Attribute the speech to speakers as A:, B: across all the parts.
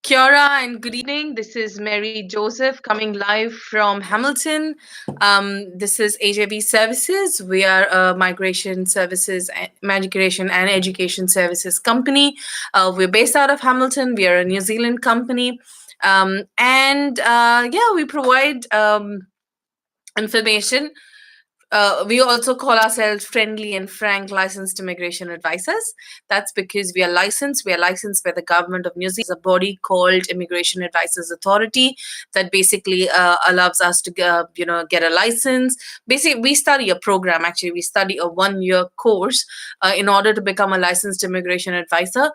A: Kia ora and good evening. This is Mary Joseph coming live from Hamilton. This is AJB Services. We are a migration and education services company. We're based out of Hamilton. We are a New Zealand company. And we provide information. We also call ourselves friendly and frank licensed immigration advisors. That's because we are licensed. We are licensed by the government of New Zealand. There's a body called Immigration Advisors Authority that basically allows us to get a license. Basically, we study a program. Actually, we study a 1-year course in order to become a licensed immigration advisor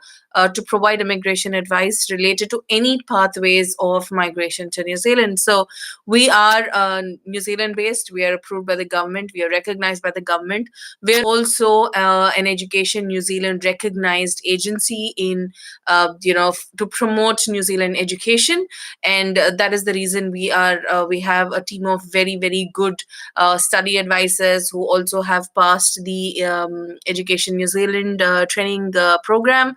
A: to provide immigration advice related to any pathways of migration to New Zealand. So we are New Zealand based. We are approved by the government. We are recognized by the government. We are also an Education New Zealand recognized agency in, to promote New Zealand education. And that is the reason we have a team of very, very good study advisors who also have passed the Education New Zealand training program.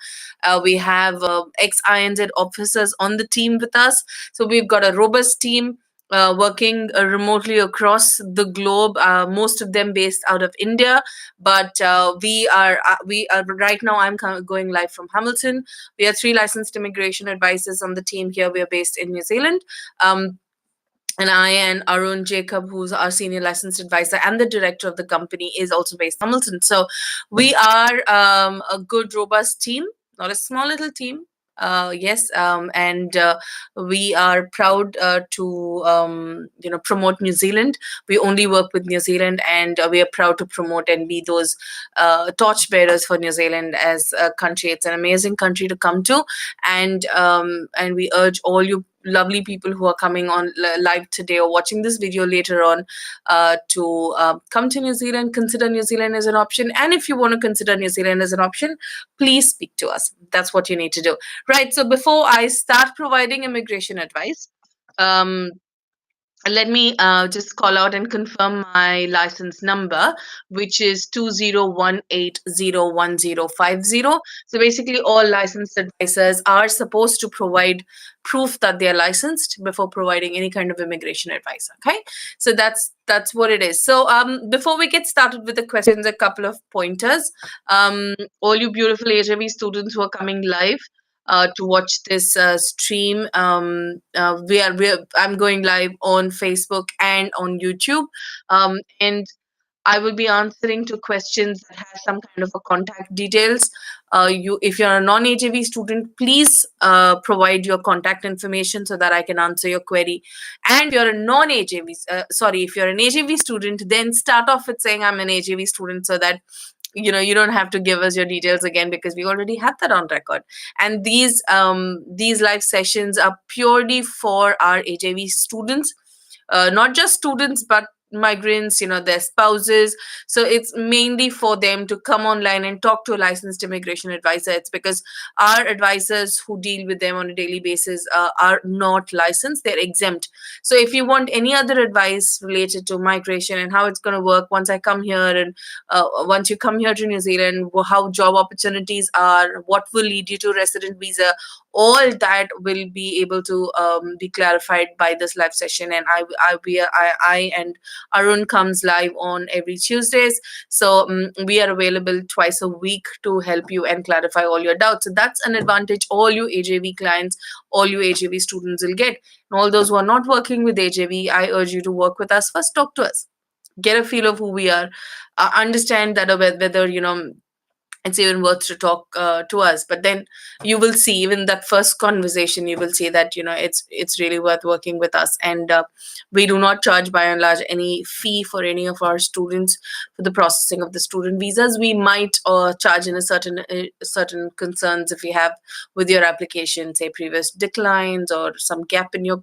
A: We have ex-INZ officers on the team with us. So we've got a robust team working remotely across the globe, most of them based out of India. But we are right now. Going live from Hamilton. We are 3 licensed immigration advisors on the team here. We are based in New Zealand. And I and Arun Jacob, who's our senior licensed advisor and the director of the company, is also based in Hamilton. So we are a good, robust team, not a small little team. Yes, and we are proud to promote New Zealand. We only work with New Zealand, and we are proud to promote and be those torch bearers for New Zealand as a country. It's an amazing country to come to, and we urge all you lovely people who are coming on live today or watching this video later on to come to New Zealand, consider New Zealand as an option. And if you want to consider New Zealand as an option, please speak to us. That's what you need to do. Right. So before I start providing immigration advice, let me just call out and confirm my license number, which is 2018011050. So basically, all licensed advisors are supposed to provide proof that they are licensed before providing any kind of immigration advice. Okay, so that's what it is. So before we get started with the questions, a couple of pointers. All you beautiful AJV students who are coming live to watch this stream. I'm going live on Facebook and on YouTube, and I will be answering to questions that have some kind of a contact details. If you're a non-AJV student, please provide your contact information so that I can answer your query. And if you're a non-AJV, if you're an AJV student, then start off with saying I'm an AJV student so that you don't have to give us your details again, because we already have that on record. And these live sessions are purely for our AJV students, not just students, but migrants, their spouses. So it's mainly for them to come online and talk to a licensed immigration advisor. It's because our advisors who deal with them on a daily basis are not licensed, they're exempt. So if you want any other advice related to migration and how it's going to work once I come here, and once you come here to New Zealand, how job opportunities are, what will lead you to resident visa, all that will be able to be clarified by this live session. And I and Arun comes live on every Tuesdays. So we are available twice a week to help you and clarify all your doubts. So that's an advantage all you AJV clients, all you AJV students will get. And all those who are not working with AJV, I urge you to work with us first. Talk to us, get a feel of who we are, understand that whether it's even worth to talk to us. But then you will see, even that first conversation, you will see that it's really worth working with us. And we do not charge by and large any fee for any of our students for the processing of the student visas. We might charge in a certain concerns if you have with your application, say previous declines or some gap in your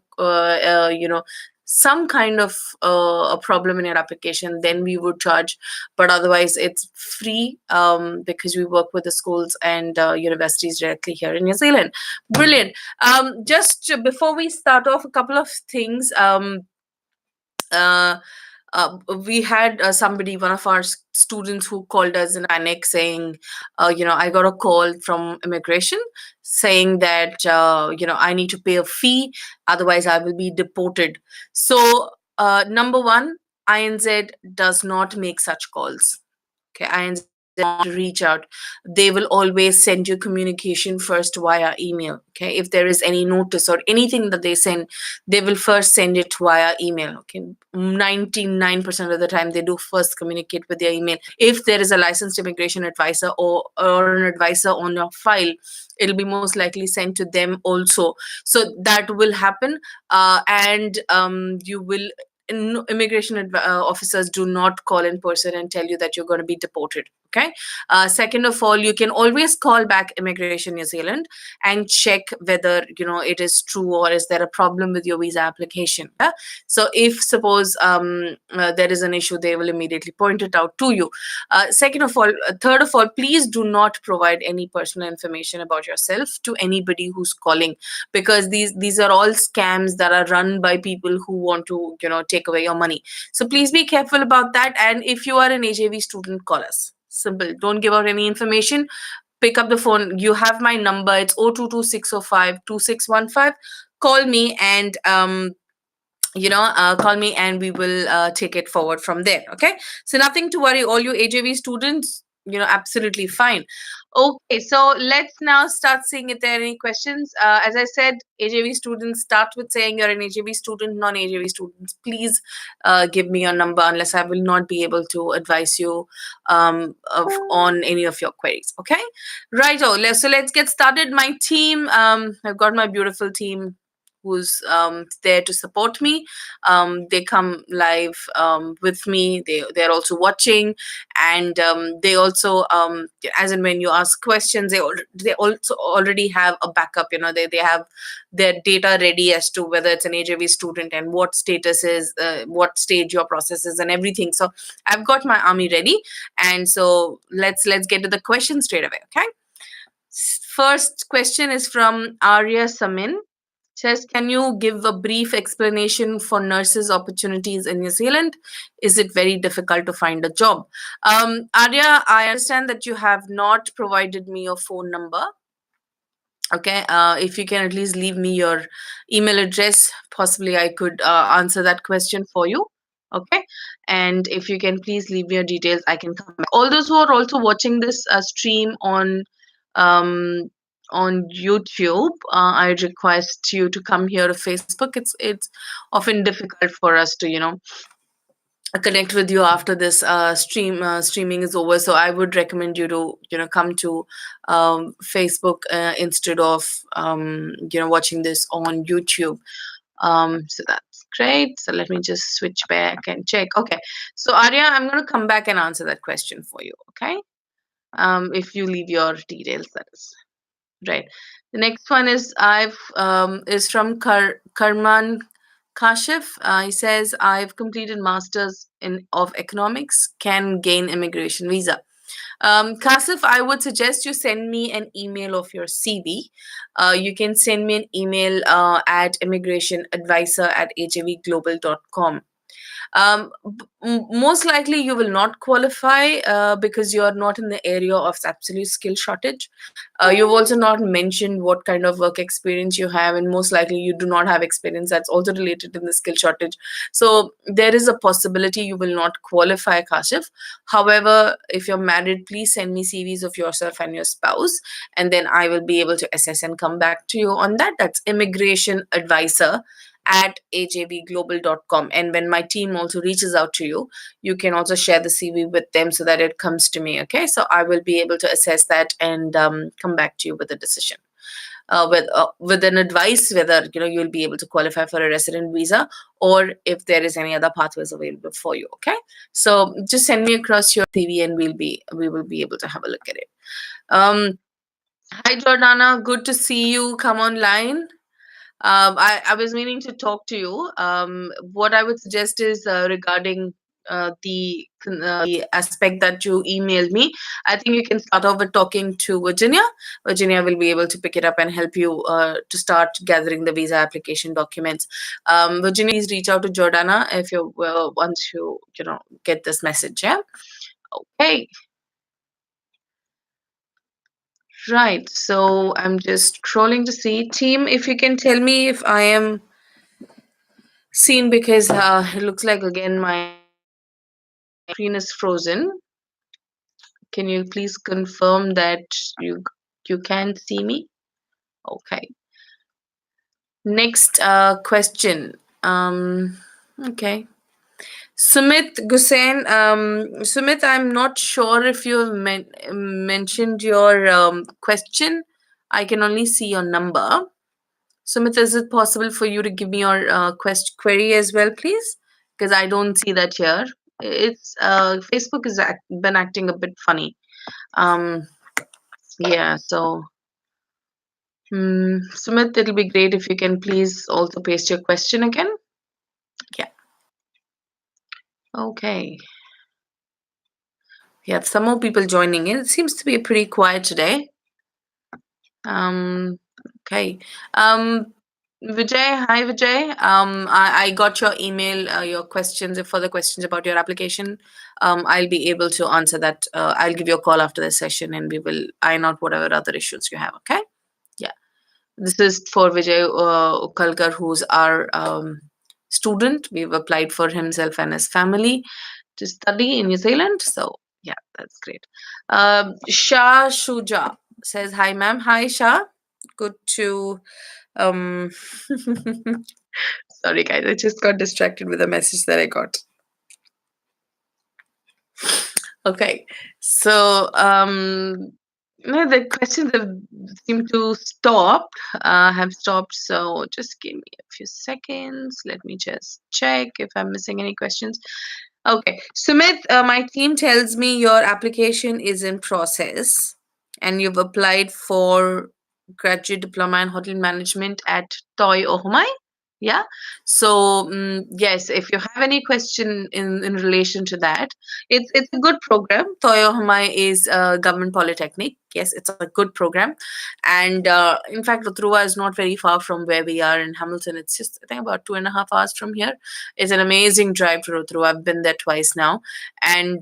A: some kind of a problem in your application, then we would charge. But otherwise it's free, because we work with the schools and universities directly here in New Zealand. Brilliant. Just before we start off, a couple of things. we had somebody, one of our students, who called us in panic saying, I got a call from immigration saying that, I need to pay a fee, otherwise I will be deported. So, number one, INZ does not make such calls. Okay, INZ not reach out. They will always send you communication first via email. Okay, if there is any notice or anything that they send, they will first send it via email. Okay, 99% of the time they do first communicate with their email. If there is a licensed immigration advisor or an advisor on your file, it'll be most likely sent to them also. So that will happen, and you will immigration officers do not call in person and tell you that you're going to be deported. Okay. Second of all, you can always call back Immigration New Zealand and check whether it is true, or is there a problem with your visa application. Yeah? So if suppose there is an issue, they will immediately point it out to you. Third of all, please do not provide any personal information about yourself to anybody who's calling, because these are all scams that are run by people who want to take away your money. So please be careful about that. And if you are an AJV student, call us. Simple. Don't give out any information. Pick up the phone. You have my number. It's 0226052615. Call me, and call me, and we will take it forward from there. Okay, so nothing to worry, all you AJV students, absolutely fine. Okay, so let's now start seeing if there are any questions. As I said, AJV students, start with saying you're an AJV student. Non-AJV students, please give me your number, unless I will not be able to advise you on any of your queries. Okay, right. So let's get started. My team, I've got my beautiful team who's there to support me. They come live with me. They're also watching, and they also, as and when you ask questions, they also already have a backup. They have their data ready as to whether it's an AJV student and what status is, what stage your process is, and everything. So I've got my army ready, and so let's get to the question straight away. Okay. First question is from Arya Samin. Says, can you give a brief explanation for nurses' opportunities in New Zealand? Is it very difficult to find a job? Arya, I understand that you have not provided me your phone number. Okay, if you can at least leave me your email address, possibly I could answer that question for you. Okay, and if you can please leave me your details, I can come back. All those who are also watching this stream um, on YouTube, I request you to come here to Facebook. It's often difficult for us to connect with you after this streaming is over. So I would recommend you to come to Facebook instead of watching this on YouTube. So that's great. So let me just switch back and check. Okay, so Arya, I'm going to come back and answer that question for you. Okay, if you leave your details, that is. Right. The next one is from Karman Kashif. He says, I've completed masters in of economics, can gain immigration visa. Kasif, I would suggest you send me an email of your CV. You can send me an email at immigrationadvisor@ajvglobal.com. Most likely you will not qualify because you are not in the area of absolute skill shortage. You've also not mentioned what kind of work experience you have, and most likely you do not have experience that's also related in the skill shortage. So there is a possibility you will not qualify, Kashif. However, if you're married, please send me CVs of yourself and your spouse, and then I will be able to assess and come back to you on that. That's immigration advisor at ajvglobal.com. And when my team also reaches out to you, you can also share the CV with them so that it comes to me. Okay, so I will be able to assess that and come back to you with a decision. With an advice whether you'll be able to qualify for a resident visa, or if there is any other pathways available for you. Okay, so just send me across your CV and we will be able to have a look at it. Hi Jordana, good to see you. Come online. I was meaning to talk to you. What I would suggest is regarding the aspect that you emailed me, I think you can start off with talking to Virginia. Virginia will be able to pick it up and help you to start gathering the visa application documents. Virginia, please reach out to Jordana if you once you get this message. Yeah. Okay. Right. So I'm just scrolling to see. Team, if you can tell me if I am seen, because it looks like again my screen is frozen. Can you please confirm that you can see me? Okay. Next question. Okay. Sumit Gusain. Sumit, I'm not sure if you've mentioned your question. I can only see your number. Sumit, is it possible for you to give me your query as well, please? Because I don't see that here. It's Facebook has been acting a bit funny. Um, yeah, so Sumit, it'll be great if you can please also paste your question again. Yeah. Okay. We have some more people joining in. It seems to be pretty quiet today. Um, okay. Vijay, hi Vijay. I got your email, your questions, further questions about your application. I'll be able to answer that. I'll give you a call after the session and we will iron out whatever other issues you have. Okay. Yeah. This is for Vijay Ukalkar, who's our student. We've applied for himself and his family to study in New Zealand. So, yeah, that's great. Shah Shuja says, hi, ma'am. Hi, Shah. Good to. Um, Sorry, guys. I just got distracted with a message that I got. Okay. So, no, the questions have seemed to have stopped. So just give me a few seconds. Let me just check if I'm missing any questions. Okay. Sumit, my team tells me your application is in process and you've applied for graduate diploma in hotel management at Toi Ohomai. Yeah. So yes, if you have any question in relation to that, it's a good program. Toyohamai is a government polytechnic. Yes, it's a good program, and in fact, Rotruwa is not very far from where we are in Hamilton. It's just I think about 2.5 hours from here. It's an amazing drive to Rotruwa. I've been there twice now, and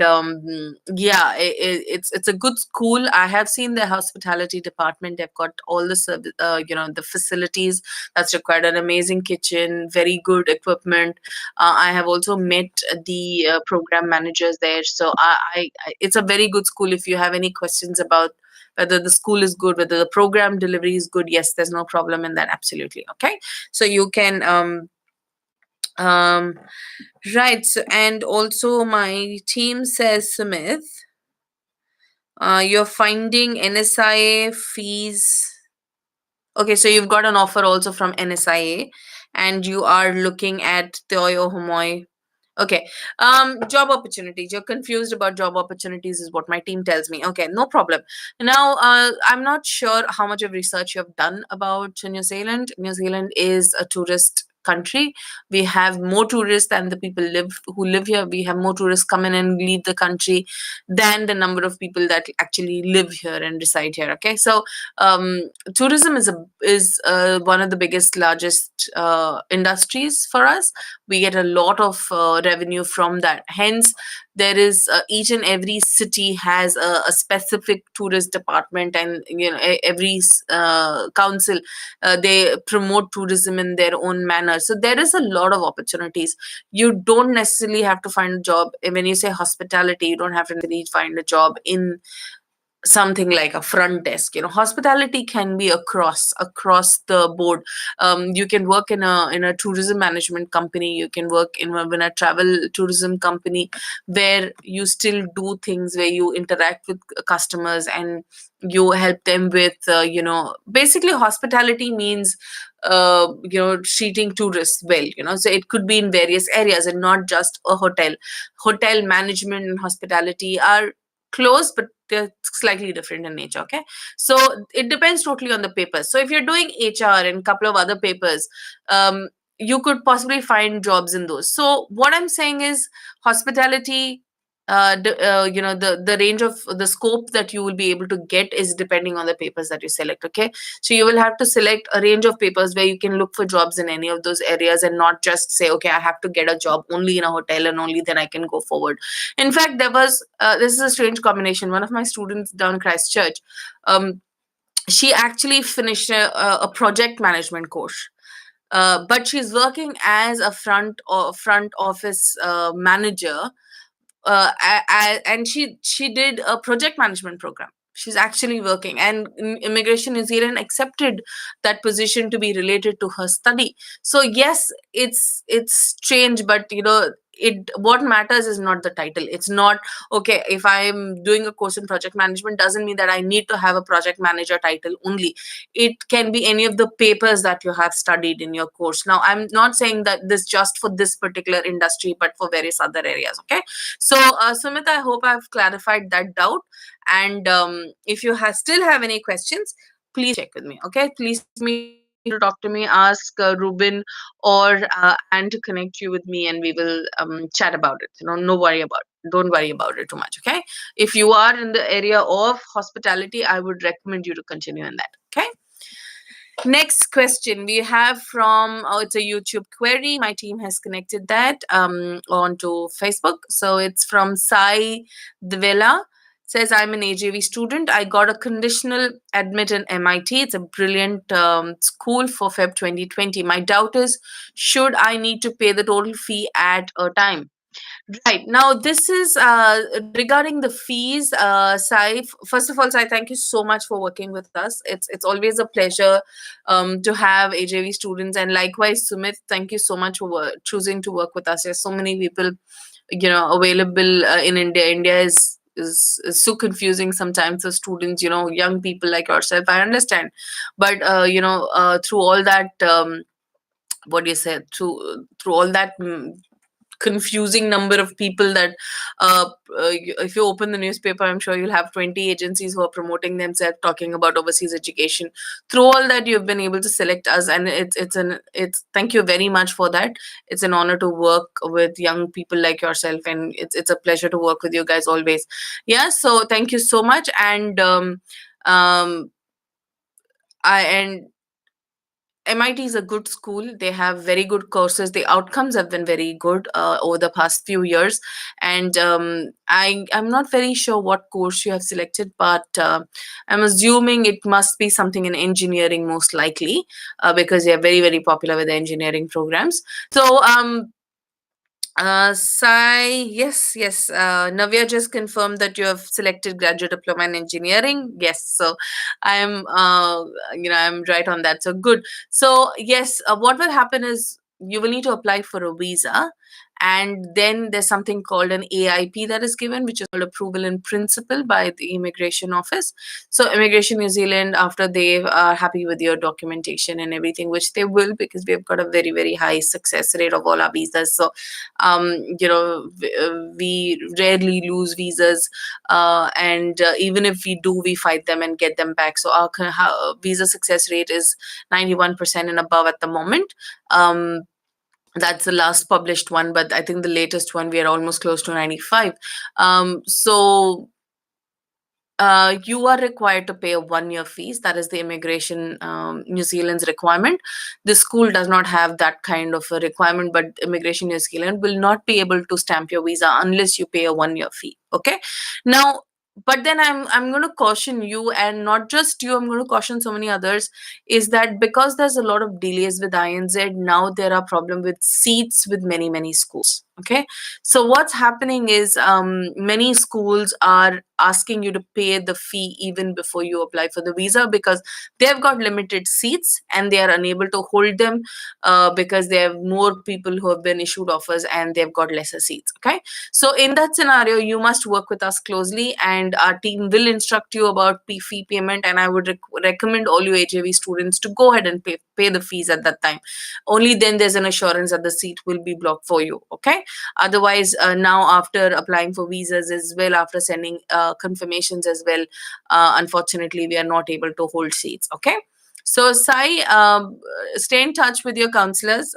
A: yeah, it's a good school. I have seen the hospitality department. They've got all the service, the facilities that's required. An amazing kitchen, very good equipment. I have also met the program managers there. So it's a very good school. If you have any questions about whether the school is good, whether the program delivery is good, yes, there's no problem in that. Absolutely. Okay. So you can um right. So, and also my team says, Smith, you're finding NSIA fees. Okay, so you've got an offer also from NSIA and you are looking at Toyo Homoy. Okay. Job opportunities. You're confused about job opportunities is what my team tells me. Okay, no problem. Now, I'm not sure how much of research you have done about New Zealand. New Zealand is a tourist country. We have more tourists than the people who live here. We have more tourists come in and leave the country than the number of people that actually live here and reside here. Okay, so tourism is one of the biggest, largest industries for us. We get a lot of revenue from that. Hence, there is each and every city has a specific tourist department, and every council they promote tourism in their own manner. So there is a lot of opportunities. You don't necessarily have to find a job when you say hospitality. You don't have to necessarily find a job in something like a front desk. Hospitality can be across the board. You can work in a tourism management company. You can work in a travel tourism company where you still do things, where you interact with customers and you help them with basically hospitality means treating tourists well. So it could be in various areas and not just a hotel management and hospitality are close, but they're slightly different in nature. Okay, so it depends totally on the papers. So if you're doing HR and a couple of other papers, you could possibly find jobs in those. So what I'm saying is hospitality, the range of the scope that you will be able to get is depending on the papers that you select. Okay, so you will have to select a range of papers where you can look for jobs in any of those areas, and not just say, okay, I have to get a job only in a hotel and only then I can go forward. In fact, this is a strange combination. One of my students down Christchurch, um, she actually finished a project management course, but she's working as a front office manager, and she did a project management program. She's actually working, and Immigration New Zealand accepted that position to be related to her study. So yes, it's strange, but it what matters is not the title. It's not, okay, if I'm doing a course in project management, doesn't mean that I need to have a project manager title only. It can be any of the papers that you have studied in your course. Now, I'm not saying that this just for this particular industry, but for various other areas. Okay, so, Sumit, I hope I've clarified that doubt. And if you still have any questions, please check with me. Okay, please feel free to talk to me, ask Ruben or Anne to connect you with me, and we will chat about it. No worry about it. Don't worry about it too much. Okay, if you are in the area of hospitality, I would recommend you to continue in that. Okay. Next question we have from, it's a YouTube query. My team has connected that onto Facebook. So it's from Sai Dvela. Says, I'm an AJV student. I got a conditional admit in MIT. It's a brilliant school for Feb 2020. My doubt is, should I need to pay the total fee at a time? Right. Now, this is regarding the fees. Sai, first of all, Sai, thank you so much for working with us. It's always a pleasure to have AJV students, and likewise, Sumit, thank you so much for choosing to work with us. There's so many people, available in India. India is so confusing sometimes for students. Young people like yourself. I understand, but through all that. What do you say, through all that confusing number of people that if you open the newspaper, I'm sure you'll have 20 agencies who are promoting themselves, talking about overseas education. Through all that, you've been able to select us, and it's thank you very much for that. It's an honor to work with young people like yourself, and it's a pleasure to work with you guys always. Yeah, so thank you so much. And um I and MIT is a good school. They have very good courses. The outcomes have been very good over the past few years. And I'm not very sure what course you have selected, but I'm assuming it must be something in engineering, most likely, because they are very, very popular with the engineering programs. So, Sai, yes, yes. Navya just confirmed that you have selected graduate diploma in engineering. Yes, so I'm, I'm right on that. So good. So yes, what will happen is you will need to apply for a visa, and then there's something called an AIP that is given, which is called approval in principle by the immigration office. So Immigration New Zealand, after they are happy with your documentation and everything, which they will, because we've got a very, very high success rate of all our visas. So we rarely lose visas, and even if we do, we fight them and get them back. So our visa success rate is 91% and above at the moment. That's the last published one, but I think the latest one, we are almost close to 95. So you are required to pay a 1-year fees. That is the Immigration New Zealand's requirement. The school does not have that kind of a requirement, but Immigration New Zealand will not be able to stamp your visa unless you pay a 1-year fee. Okay. Now, but then I'm going to caution you, and not just you, I'm going to caution so many others, is that because there's a lot of delays with INZ, now there are problem with seats with many, many schools. Okay. So what's happening is many schools are asking you to pay the fee even before you apply for the visa, because they've got limited seats and they are unable to hold them because they have more people who have been issued offers and they've got lesser seats. Okay. So in that scenario, you must work with us closely, and our team will instruct you about fee payment. And I would recommend all you HAV students to go ahead and pay the fees at that time. Only then there's an assurance that the seat will be blocked for you. Okay. Otherwise, now after applying for visas as well, after sending confirmations as well, unfortunately, we are not able to hold seats. Okay. So, Sai, stay in touch with your counselors.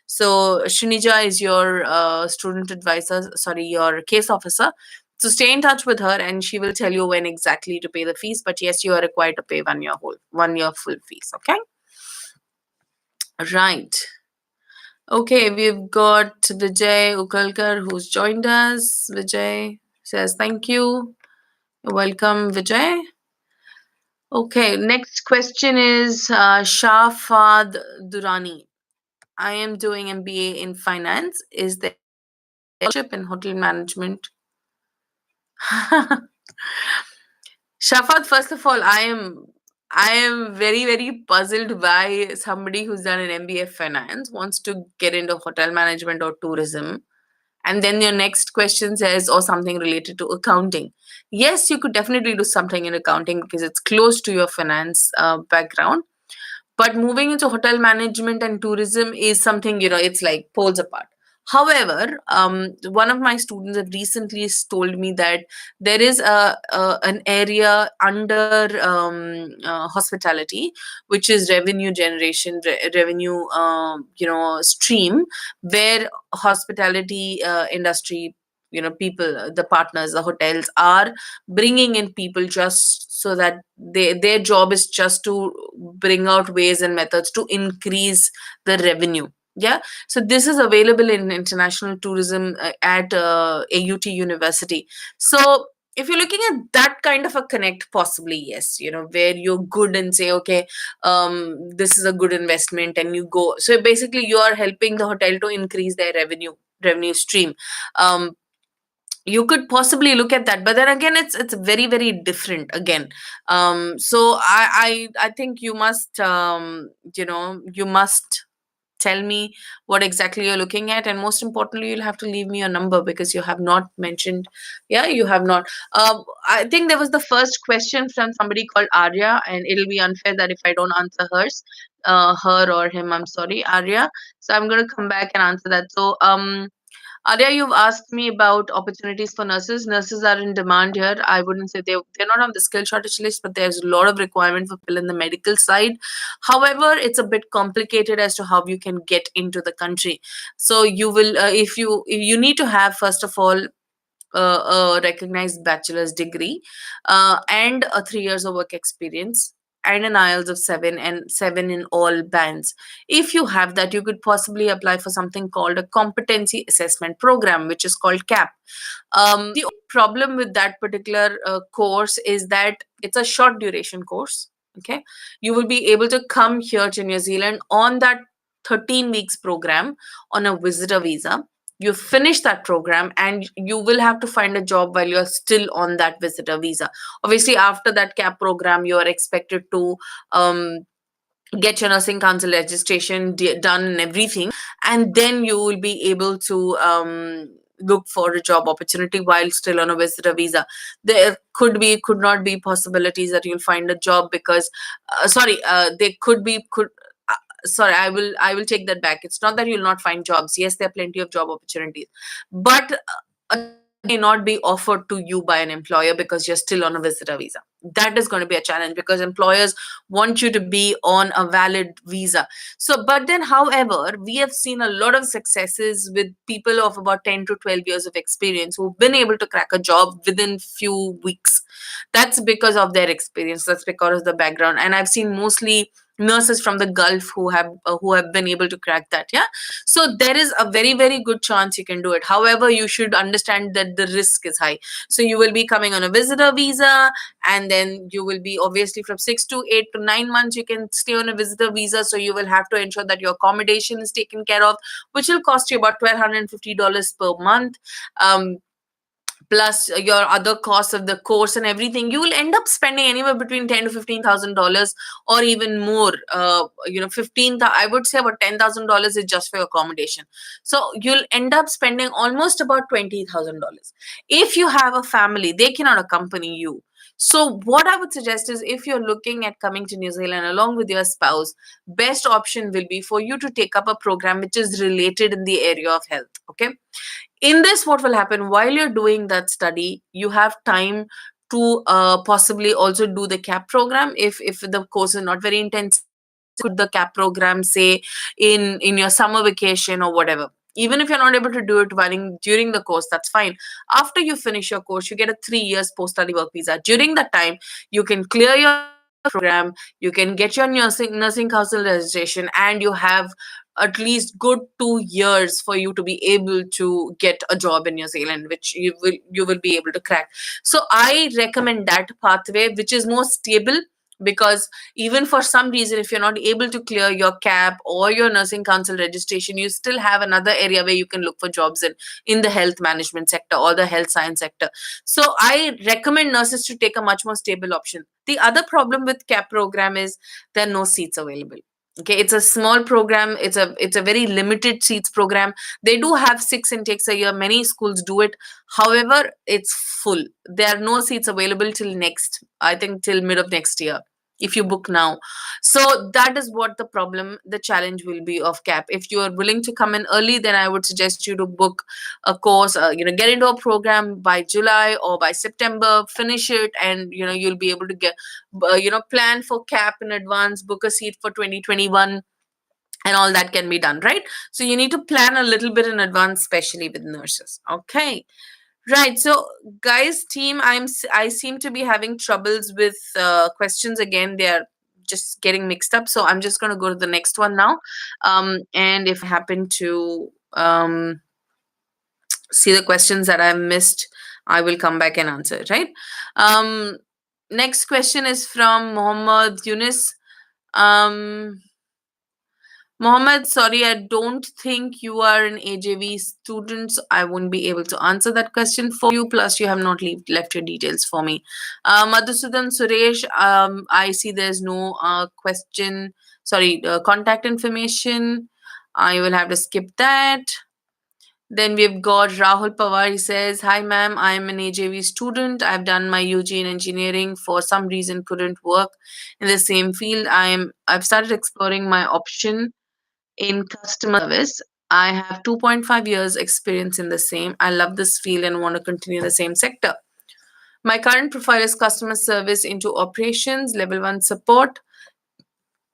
A: So, Shinija is your student advisor, sorry, your case officer. So, stay in touch with her, and she will tell you when exactly to pay the fees. But yes, you are required to pay 1 year full fees. Okay, right. Okay, we've got Vijay Ukalkar who's joined us. Vijay says thank you. You're welcome, Vijay. Okay, next question is Shafad Durani. I am doing MBA in finance. Is there scholarship in hotel management? Shafat, first of all, I am very, very puzzled why somebody who's done an MBA finance wants to get into hotel management or tourism. And then your next question says, or something related to accounting. Yes, you could definitely do something in accounting because it's close to your finance background. But moving into hotel management and tourism is something, it's like poles apart. However, one of my students have recently told me that there is an area under hospitality, which is revenue generation, revenue, stream, where hospitality industry, people, the partners, the hotels are bringing in people just so that their job is just to bring out ways and methods to increase the revenue. Yeah, so this is available in international tourism at AUT University. So if you're looking at that kind of a connect, possibly yes, where you're good and say, okay, this is a good investment, and you go. So basically, you are helping the hotel to increase their revenue stream. um, you could possibly look at that, but then again, it's very, very different again. So I think you must tell me what exactly you're looking at, and most importantly, you'll have to leave me your number because you have not mentioned. Yeah, you have not. I think there was the first question from somebody called Arya, and it'll be unfair that if I don't answer her or him, I'm sorry, Arya. So I'm going to come back and answer that. So Arya, you've asked me about opportunities for nurses. Nurses are in demand here. I wouldn't say they're not on the skill shortage list, but there's a lot of requirement for people in the medical side. However, it's a bit complicated as to how you can get into the country. So you will, if you need to have, first of all, a recognized bachelor's degree, and a 3 years of work experience, and an IELTS of 7 in all bands. If you have that, you could possibly apply for something called a competency assessment program, which is called CAP. The only problem with that particular course is that it's a short duration course. Okay, you will be able to come here to New Zealand on that 13 weeks program on a visitor visa. You finish that program and you will have to find a job while you're still on that visitor visa. Obviously, after that CAP program, you are expected to um, get your nursing council registration done and everything, and then you will be able to look for a job opportunity while still on a visitor visa. There could not be possibilities that you'll find a job because there could sorry, I will take that back. It's not that you'll not find jobs. Yes, there are plenty of job opportunities, but a job may not be offered to you by an employer because you're still on a visitor visa. That is going to be a challenge because employers want you to be on a valid visa. So but then, however, we have seen a lot of successes with people of about 10 to 12 years of experience who've been able to crack a job within few weeks. That's because of their experience, that's because of the background, and I've seen mostly nurses from the Gulf who have been able to crack that. Yeah, so there is a very, very good chance you can do it. However, you should understand that the risk is high. So you will be coming on a visitor visa, and then you will be, obviously, from 6 to 8 to 9 months you can stay on a visitor visa. So you will have to ensure that your accommodation is taken care of, which will cost you about $1,250 per month. Plus your other costs of the course and everything, you will end up spending anywhere between $10,000 to $15,000, or even more. 15, I would say about $10,000 is just for your accommodation. So you'll end up spending almost about $20,000. If you have a family, they cannot accompany you. So what I would suggest is, if you're looking at coming to New Zealand along with your spouse, best option will be for you to take up a program which is related in the area of health. Okay, in this, what will happen while you're doing that study, you have time to possibly also do the CAP program. If the course is not very intense, the CAP program, say in your summer vacation or whatever. Even if you're not able to do it during the course, that's fine. After you finish your course, you get a 3 years post study work visa. During that time, you can clear your program, you can get your nursing council registration, and you have at least good 2 years for you to be able to get a job in New Zealand, which you will be able to crack. So I recommend that pathway, which is more stable, because even for some reason, if you're not able to clear your CAP or your nursing council registration, you still have another area where you can look for jobs in the health management sector or the health science sector. So I recommend nurses to take a much more stable option. The other problem with CAP program is there are no seats available. Okay, it's a small program, it's a very limited seats program. They do have 6 intakes a year, many schools do it. However, it's full. There are no seats available till next, I think, till mid of next year, if you book now. So that is what the problem, the challenge will be of CAP. If you are willing to come in early, then I would suggest you to book a course, get into a program by July or by September, finish it, and you'll be able to get plan for CAP in advance, book a seat for 2021, and all that can be done, right? So you need to plan a little bit in advance, especially with nurses. Okay. Right. So, guys, team, I seem to be having troubles with questions again. They are just getting mixed up. So I'm just going to go to the next one now. And if I happen to see the questions that I've missed, I will come back and answer it. Right. Um, Next question is from Mohammed Yunus. Um, Mohammed, sorry, I don't think you are an AJV student, so I won't be able to answer that question for you. Plus, you have not left your details for me. Madhusudan Suresh, I see there's no question, sorry, contact information. I will have to skip that. Then we've got Rahul Pawar. He says, "Hi, ma'am. I'm an AJV student. I've done my UG in engineering. For some reason, couldn't work in the same field. I've started exploring my option in customer service. I have 2.5 years experience in the same. I love this field and want to continue the same sector. My current profile is customer service into operations, level 1 support,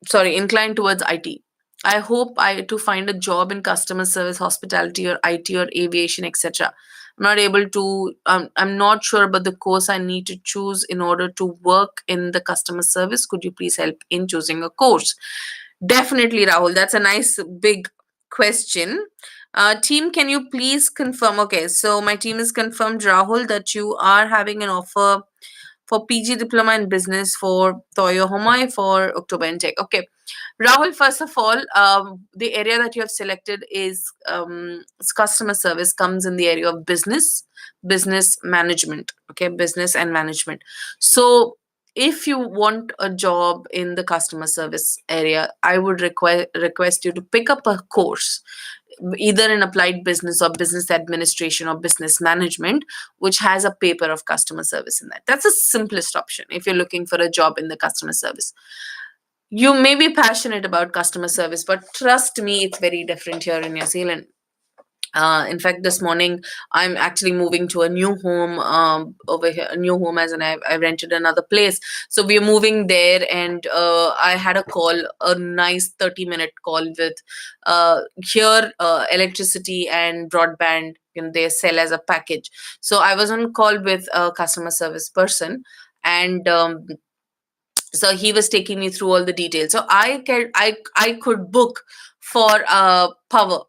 A: sorry, inclined towards IT. I hope I to find a job in customer service, hospitality, or IT, or aviation, etc. I'm not able to. I'm not sure about the course I need to choose in order to work in the customer service. Could you please help in choosing a course?" Definitely, Rahul. That's a nice big question. Team, can you please confirm? Okay, so my team has confirmed, Rahul, that you are having an offer for PG Diploma in Business for Toyo Homai for October intake. Okay, Rahul, first of all, the area that you have selected is customer service, comes in the area of business management. Okay, business and management. So, if you want a job in the customer service area, I would request you to pick up a course, either in applied business or business administration or business management, which has a paper of customer service in that. That's the simplest option if you're looking for a job in the customer service. You may be passionate about customer service, but trust me, it's very different here in New Zealand. In fact, this morning I'm actually moving to a new home over here. A new home, as in I rented another place. So we're moving there, and I had a call, a nice 30-minute call with here electricity and broadband. They sell as a package. So I was on call with a customer service person, and so he was taking me through all the details. So I could book for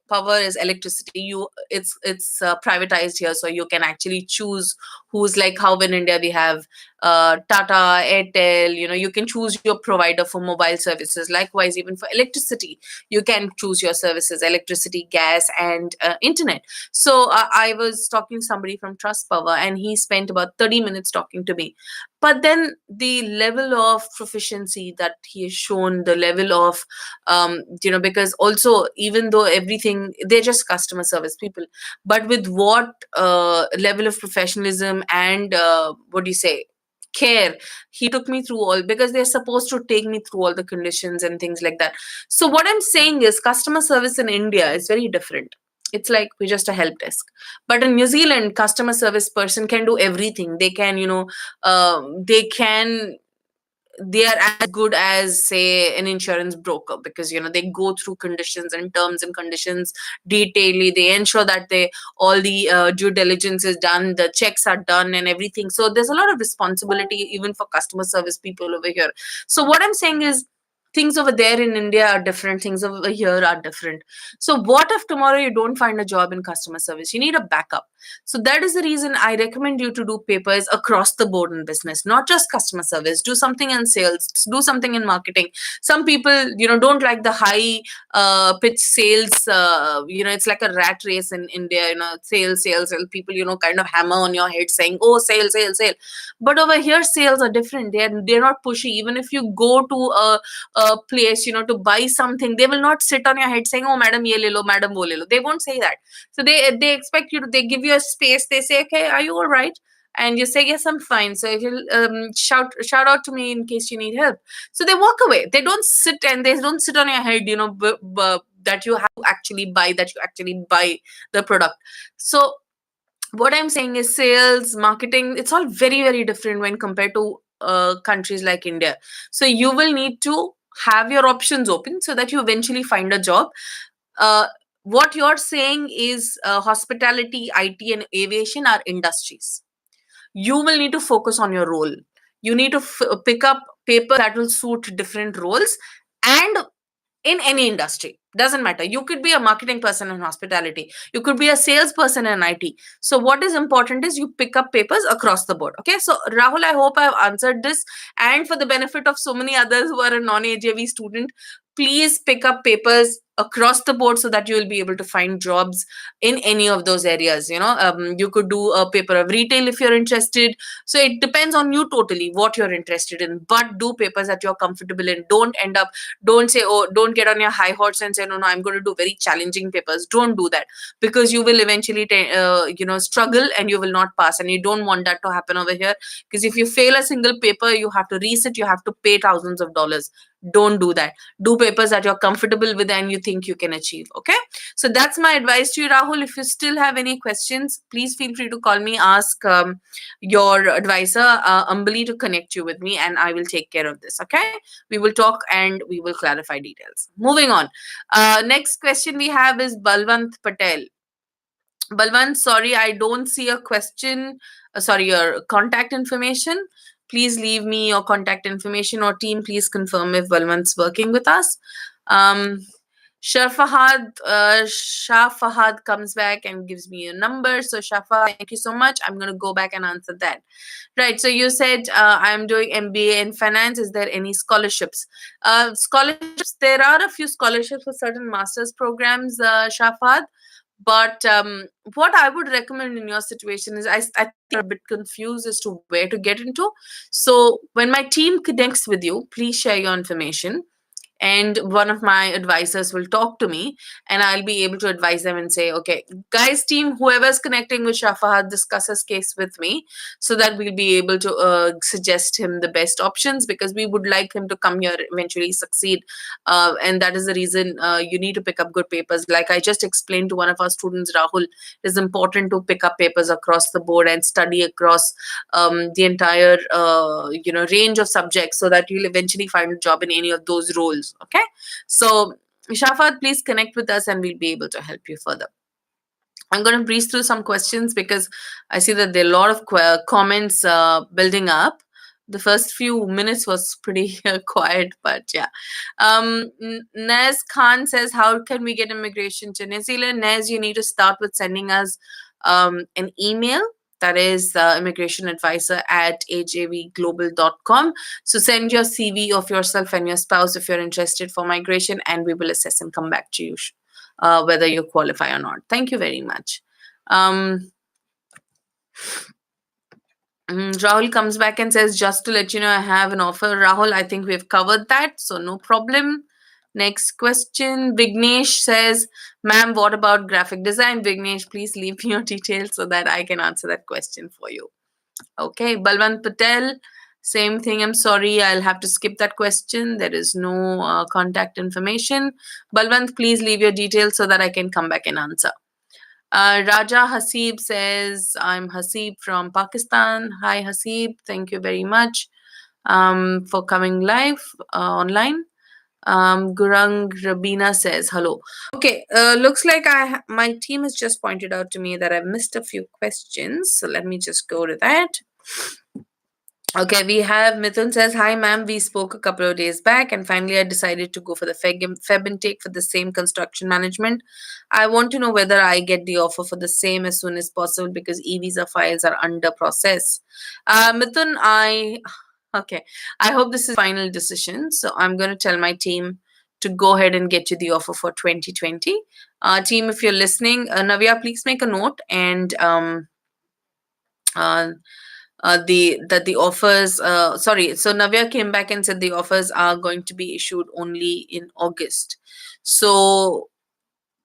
A: power is electricity. It's privatized here, so you can actually choose who's, like how in India we have Tata, Airtel. You can choose your provider for mobile services. Likewise, even for electricity, you can choose your services: electricity, gas, and internet. So I was talking to somebody from Trust Power, and he spent about 30 minutes talking to me. But then the level of proficiency that he has shown, the level of because also, even though everything, they're just customer service people, but with what level of professionalism and what do you say, care, he took me through all, because they're supposed to take me through all the conditions and things like that. So what I'm saying is, customer service in India is very different. It's like we're just a help desk. But in New Zealand, customer service person can do everything. They can, they are as good as, say, an insurance broker, because they go through conditions and terms and conditions detailedly. They ensure that they all the due diligence is done, the checks are done and everything. So there's a lot of responsibility even for customer service people over here. So what I'm saying is, things over there in India are different, things over here are different. So what if tomorrow you don't find a job in customer service? You need a backup. So that is the reason I recommend you to do papers across the board in business, not just customer service. Do something in sales, do something in marketing. Some people, don't like the high pitch sales. It's like a rat race in India. Sales. People, kind of hammer on your head saying, "Oh, sale, sale, sale." But over here, sales are different. They're not pushy. Even if you go to a place, to buy something, they will not sit on your head saying, "Oh, madam, ye le lo, madam, wo le lo." They won't say that. So they expect you to, they give you a space. They say, "Okay, are you all right?" And you say, "Yes, I'm fine." So if you shout out to me in case you need help. So they walk away. They don't sit, and they don't sit on your head, that you have to actually buy, the product. So what I'm saying is, sales, marketing, it's all very, very different when compared to countries like India. So you will need to have your options open so that you eventually find a job. uh, what you're saying is, hospitality, IT, and aviation are industries. You will need to focus on your role. You need to pick up paper that will suit different roles. And in any industry, doesn't matter, you could be a marketing person in hospitality, you could be a salesperson in IT. So what is important is you pick up papers across the board. Okay, so Rahul, I hope I've answered this. And for the benefit of so many others who are a non-AJV student, please pick up papers across the board so that you will be able to find jobs in any of those areas. You could do a paper of retail if you're interested. So it depends on you totally what you're interested in, but do papers that you're comfortable in. Don't say, oh, don't get on your high horse and say, "No, no, I'm going to do very challenging papers." Don't do that, because you will eventually struggle and you will not pass, and you don't want that to happen over here. Because if you fail a single paper, you have to resit, you have to pay thousands of dollars. Don't do that. Do papers that you're comfortable with and you think you can achieve. Okay, so that's my advice to you, Rahul. If you still have any questions, please feel free to call me. Ask your advisor, Ambali, to connect you with me, and I will take care of this. Okay, we will talk and we will clarify details. Moving on. Next question we have is Balwant Patel. Balwant, sorry, I don't see a question. Sorry, your contact information. Please leave me your contact information, or team, please confirm if Balwant's working with us. Um, Shah Fahad comes back and gives me a number. So Shafa, thank you so much. I'm going to go back and answer that. Right. So you said, I'm doing MBA in finance. Is there any scholarships? Scholarships, there are a few scholarships for certain master's programs, Shafad. But what I would recommend in your situation is, I think you're a bit confused as to where to get into. So when my team connects with you, please share your information, and one of my advisors will talk to me, and I'll be able to advise them and say, "Okay, guys, team, whoever's connecting with Shafahad, discuss his case with me, so that we'll be able to suggest him the best options, because we would like him to come here, eventually succeed." And that is the reason you need to pick up good papers. Like I just explained to one of our students, Rahul, it is important to pick up papers across the board and study across the entire range of subjects, so that you'll eventually find a job in any of those roles. Okay, so Shafat, please connect with us and we'll be able to help you further. I'm going to breeze through some questions because I see that there are a lot of comments building up. The first few minutes was pretty quiet, but yeah. Nez Khan says, how can we get immigration to New Zealand? Nez, you need to start with sending us an email. That is immigration advisor at ajvglobal.com. So send your CV of yourself and your spouse if you're interested for migration, and we will assess and come back to you whether you qualify or not. Thank you very much. Rahul comes back and says, just to let you know, I have an offer. Rahul, I think we've covered that, so no problem. Next question. Vignesh says, ma'am, what about graphic design? Vignesh, please leave me your details so that I can answer that question for you. Okay. Balwant Patel, same thing. I'm sorry, I'll have to skip that question. There is no contact information. Balwant, please leave your details so that I can come back and answer. Raja Hasib says, I'm Hasib from Pakistan. Hi, Hasib. Thank you very much for coming live online. Gurang Rabina says, hello. Okay, looks like my team has just pointed out to me that I've missed a few questions. So let me just go to that. Okay, we have Mithun says, hi ma'am, we spoke a couple of days back and finally I decided to go for the Feb intake for the same construction management. I want to know whether I get the offer for the same as soon as possible because e-visa files are under process. Mithun, okay, I hope this is final decision. So I'm going to tell my team to go ahead and get you the offer for 2020. Team, if you're listening, Navya, please make a note and uh, the offers sorry, so Navya came back and said the offers are going to be issued only in August. So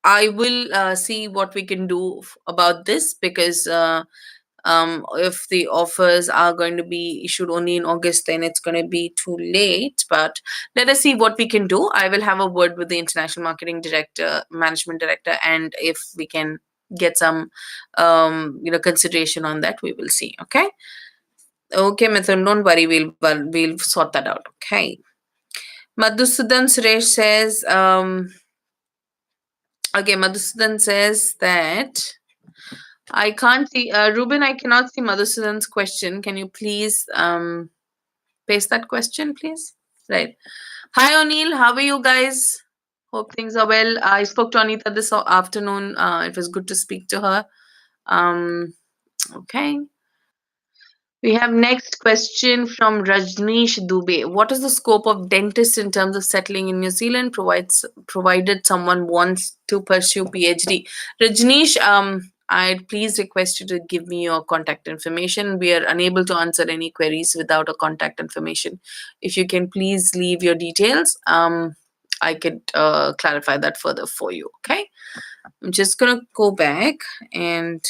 A: I will see what we can do about this because if the offers are going to be issued only in August, then it's going to be too late. But let us see what we can do. I will have a word with the international marketing director, management director, and if we can get some consideration on that, we will see. Okay. Okay, Mithun, don't worry. We'll sort that out. Okay. Madhusudan Suresh says, okay, Madhusudan says that I can't see, Ruben, I cannot see Madhusudan's question. Can you please paste that question, please? Right. Hi, O'Neill. How are you guys? Hope things are well. I spoke to Anita this afternoon. It was good to speak to her. Okay. We have next question from Rajneesh Dubey. What is the scope of dentists in terms of settling in New Zealand? Provided someone wants to pursue PhD. Rajneesh, I'd please request you to give me your contact information. We are unable to answer any queries without a contact information. If you can please leave your details, I could clarify that further for you. Okay. I'm just gonna go back and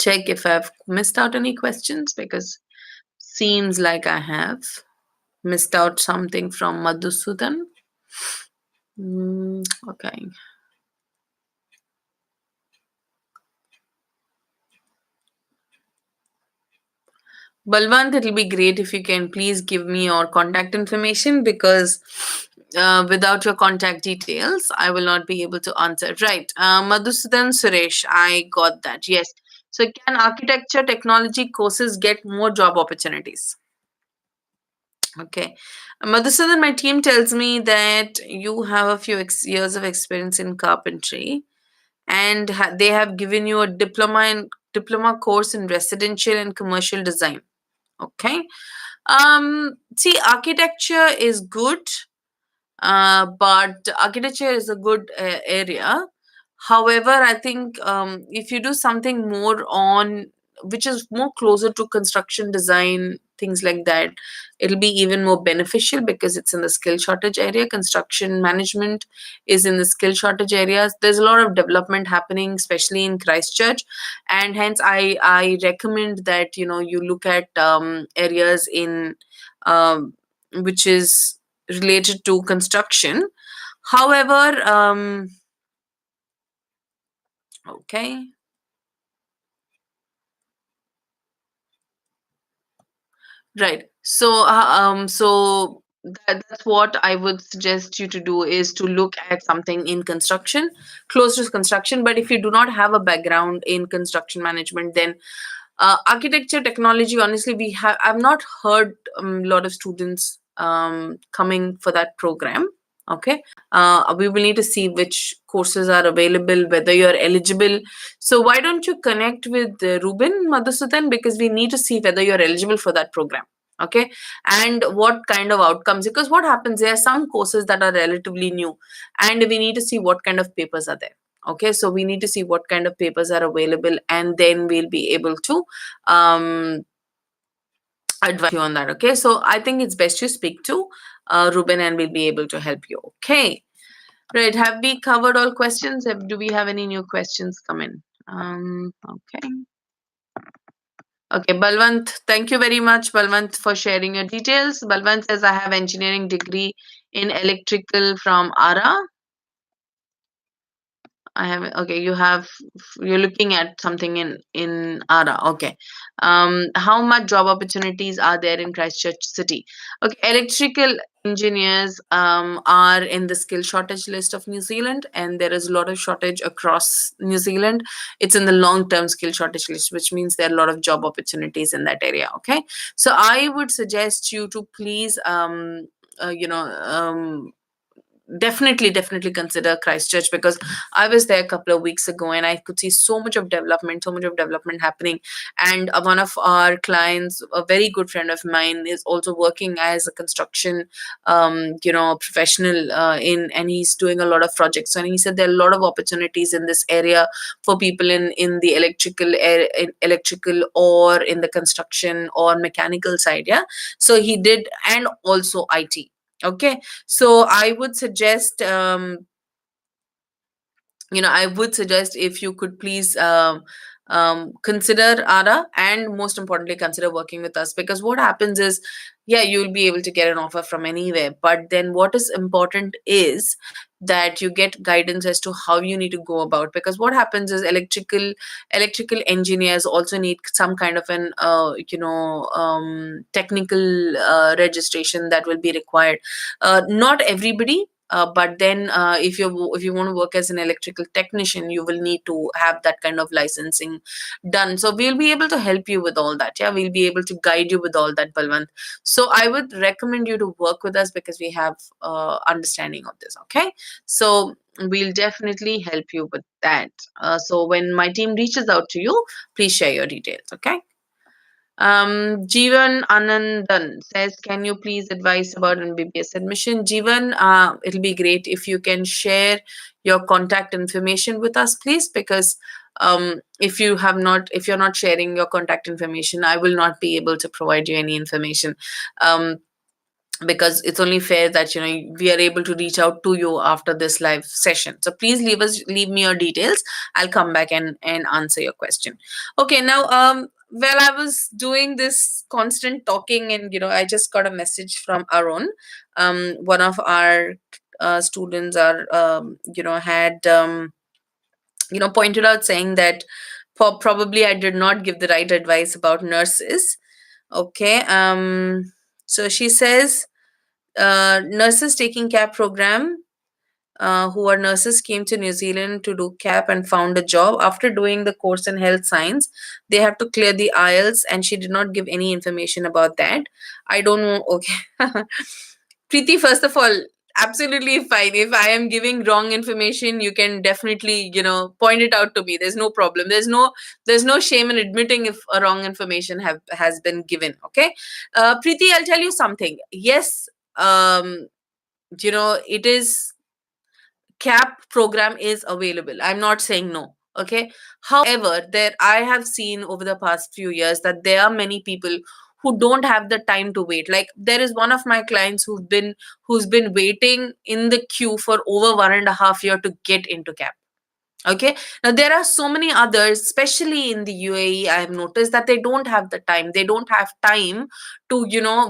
A: check if I've missed out any questions because seems like I have missed out something from Madhusudan. Okay. Balwant, it'll be great if you can please give me your contact information because without your contact details, I will not be able to answer. Right. Madhusudan Suresh, I got that. Yes. So, can architecture technology courses get more job opportunities? Okay. Madhusudan, my team tells me that you have a few years of experience in carpentry and they have given you a diploma course in residential and commercial design. Okay. See, architecture is good, but architecture is a good area. However, I think if you do something more on which is more closer to construction design, things like that, it'll be even more beneficial because it's in the skill shortage area. Construction management is in the skill shortage areas. There's a lot of development happening, especially in Christchurch, and hence I recommend that you look at areas in which is related to construction. However, okay, right. So that's what I would suggest you to do is to look at something in construction, close to construction. But if you do not have a background in construction management, then architecture technology, honestly, I've not heard a lot of students coming for that program. Okay. We will need to see which courses are available, whether you're eligible. So why don't you connect with Ruben Madhusudan, because we need to see whether you're eligible for that program. Okay. And what kind of outcomes, because what happens, there are some courses that are relatively new and we need to see what kind of papers are there. Okay, so we need to see what kind of papers are available and then we'll be able to advise you on that. Okay, so I think it's best you speak to Ruben and we'll be able to help you. Okay, right. Have we covered all questions? Do we have any new questions come in? Okay. Okay, Balwant, thank you very much, Balwant, for sharing your details. Balwant says, I have engineering degree in electrical from ARA. I have, okay, you're looking at something in ARA. Okay. How much job opportunities are there in Christchurch City? Okay, electrical engineers are in the skill shortage list of New Zealand, and there is a lot of shortage across New Zealand. It's in the long-term skill shortage list, which means there are a lot of job opportunities in that area. Okay, so I would suggest you to please you know definitely consider Christchurch, because I was there a couple of weeks ago and I could see so much of development happening. And one of our clients, a very good friend of mine, is also working as a construction professional and he's doing a lot of projects. And he said there are a lot of opportunities in this area for people in the electrical or in the construction or mechanical side. Yeah, so he did, and also IT. Okay, so I would suggest if you could please consider ARA, and most importantly, consider working with us, because what happens is, yeah, you'll be able to get an offer from anywhere, but then what is important is that you get guidance as to how you need to go about, because what happens is electrical engineers also need some kind of an technical registration that will be required. Not everybody, but then if you want to work as an electrical technician, you will need to have that kind of licensing done. So we'll be able to help you with all that. Yeah, we'll be able to guide you with all that, Balwant. So I would recommend you to work with us because we have understanding of this. Okay, so we'll definitely help you with that. So when my team reaches out to you, please share your details. Okay. Jeevan Anandan says, "Can you please advise about an MBBS admission?" Jeevan, it'll be great if you can share your contact information with us, please, because if you're not sharing your contact information, I will not be able to provide you any information. Um, because it's only fair that we are able to reach out to you after this live session. So please leave me your details. I'll come back and answer your question. Okay, now well, I was doing this constant talking, and I just got a message from Arun. One of our students are had pointed out, saying that probably I did not give the right advice about nurses. Okay, so she says, nurses taking CAP program, who are nurses, came to New Zealand to do CAP and found a job. After doing the course in health science, they have to clear the IELTS, and she did not give any information about that. I don't know. Okay. Preeti, first of all, absolutely fine. If I am giving wrong information, you can definitely, point it out to me. There's no problem. There's no shame in admitting if a wrong information has been given. Okay. Preeti, I'll tell you something. Yes, it is, CAP program is available. I'm not saying no. Okay. However, there I have seen over the past few years that there are many people who don't have the time to wait. Like, there is one of my clients who's been waiting in the queue for over 1.5 years to get into CAP. Okay. Now, there are so many others, especially in the UAE. I have noticed that they don't have the time. They don't have time to,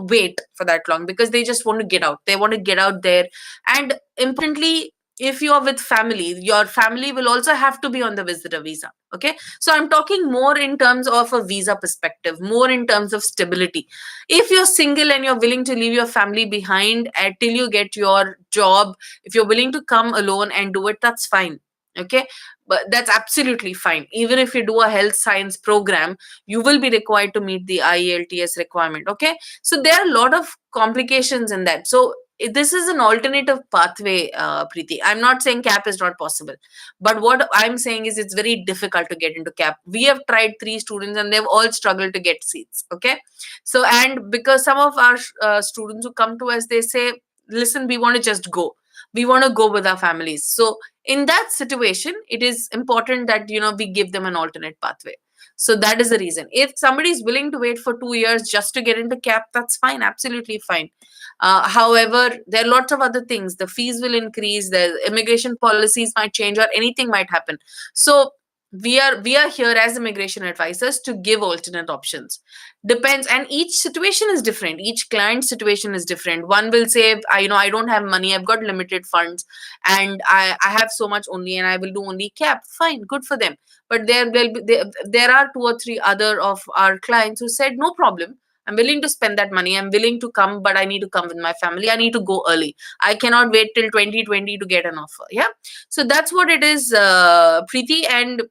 A: wait for that long, because they just want to get out. They want to get out there. And importantly, if you are with family, your family will also have to be on the visitor visa. Okay. So I'm talking more in terms of a visa perspective, more in terms of stability. If you're single and you're willing to leave your family behind till you get your job, if you're willing to come alone and do it, that's fine. Okay, but that's absolutely fine. Even if you do a health science program, you will be required to meet the IELTS requirement. Okay, so there are a lot of complications in that. So this is an alternative pathway, Preeti. I'm not saying CAP is not possible, but what I'm saying is it's very difficult to get into CAP. We have tried 3 students and they've all struggled to get seats. Okay, so, and because some of our students who come to us, they say, listen, we want to just go, we want to go with our families. So in that situation, it is important that we give them an alternate pathway. So that is the reason. If somebody is willing to wait for 2 years just to get into CAP, that's fine, absolutely fine. However, there are lots of other things. The fees will increase, the immigration policies might change, or anything might happen. So we are here as immigration advisors to give alternate options. Depends, and each situation is different, each client situation is different. One will say, I don't have money, I've got limited funds, and I have so much only, and I will do only cap. Fine, good for them. But there are two or three other of our clients who said, no problem, I'm willing to spend that money, I'm willing to come, but I need to come with my family, I need to go early, I cannot wait till 2020 to get an offer. Yeah. So that's what it is, Preeti. And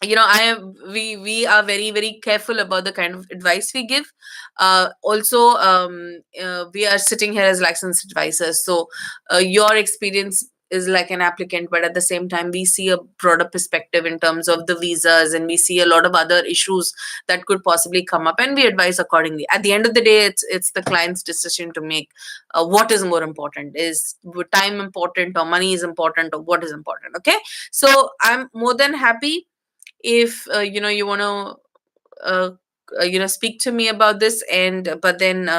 A: I am we are very very careful about the kind of advice we give. Also, we are sitting here as licensed advisors, so your experience is like an applicant, but at the same time we see a broader perspective in terms of the visas, and we see a lot of other issues that could possibly come up, and we advise accordingly. At the end of the day, it's the client's decision to make. What is more important, is time important, or money is important, or what is important? Okay. So I'm more than happy if you want to speak to me about this. And but then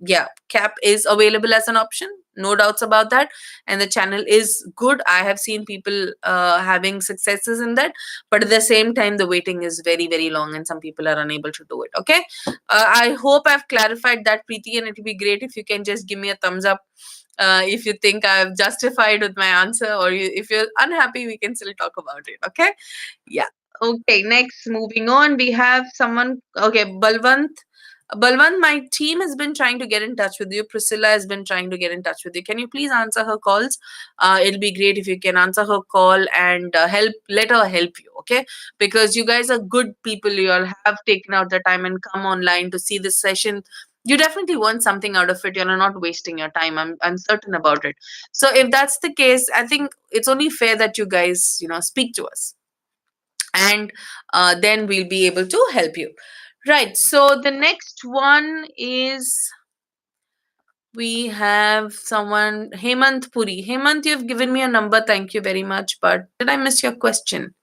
A: yeah, cap is available as an option, no doubts about that. And the channel is good, I have seen people having successes in that. But at the same time, the waiting is very very long, and some people are unable to do it. Okay. I hope I've clarified that, Preeti, and it will be great if you can just give me a thumbs up if you think I've justified with my answer, or if you're unhappy, we can still talk about it. Okay. Yeah. Okay, next, moving on, we have someone. Okay, Balwant. Balwant, my team has been trying to get in touch with you. Priscilla has been trying to get in touch with you. Can you please answer her calls? It'll be great if you can answer her call and let her help you, okay? Because you guys are good people. You all have taken out the time and come online to see this session. You definitely want something out of it. You're not wasting your time. I'm certain about it. So if that's the case, I think it's only fair that you guys, speak to us, and then we'll be able to help you. Right. So the next one is, we have someone, Hemant Puri. Hemant, you've given me a number. Thank you very much. But did I miss your question?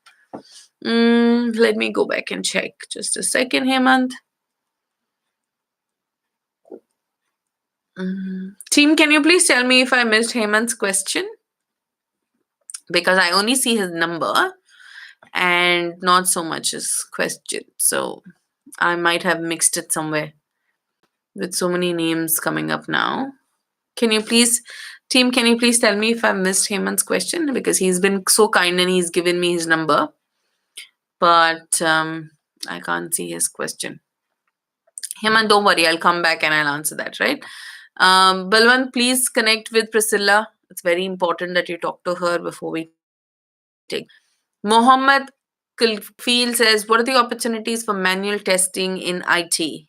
A: Let me go back and check. Just a second, Hemant. Team, can you please tell me if I missed Hemant's question? Because I only see his number and not so much his question. So I might have mixed it somewhere with so many names coming up now. Can you please, team, can you please tell me if I missed Hemant's question? Because he's been so kind and he's given me his number, but I can't see his question. Hemant, don't worry, I'll come back and I'll answer that, right? Balwant, please connect with Priscilla. It's very important that you talk to her before we take. Mohammed Kafil says, what are the opportunities for manual testing in IT?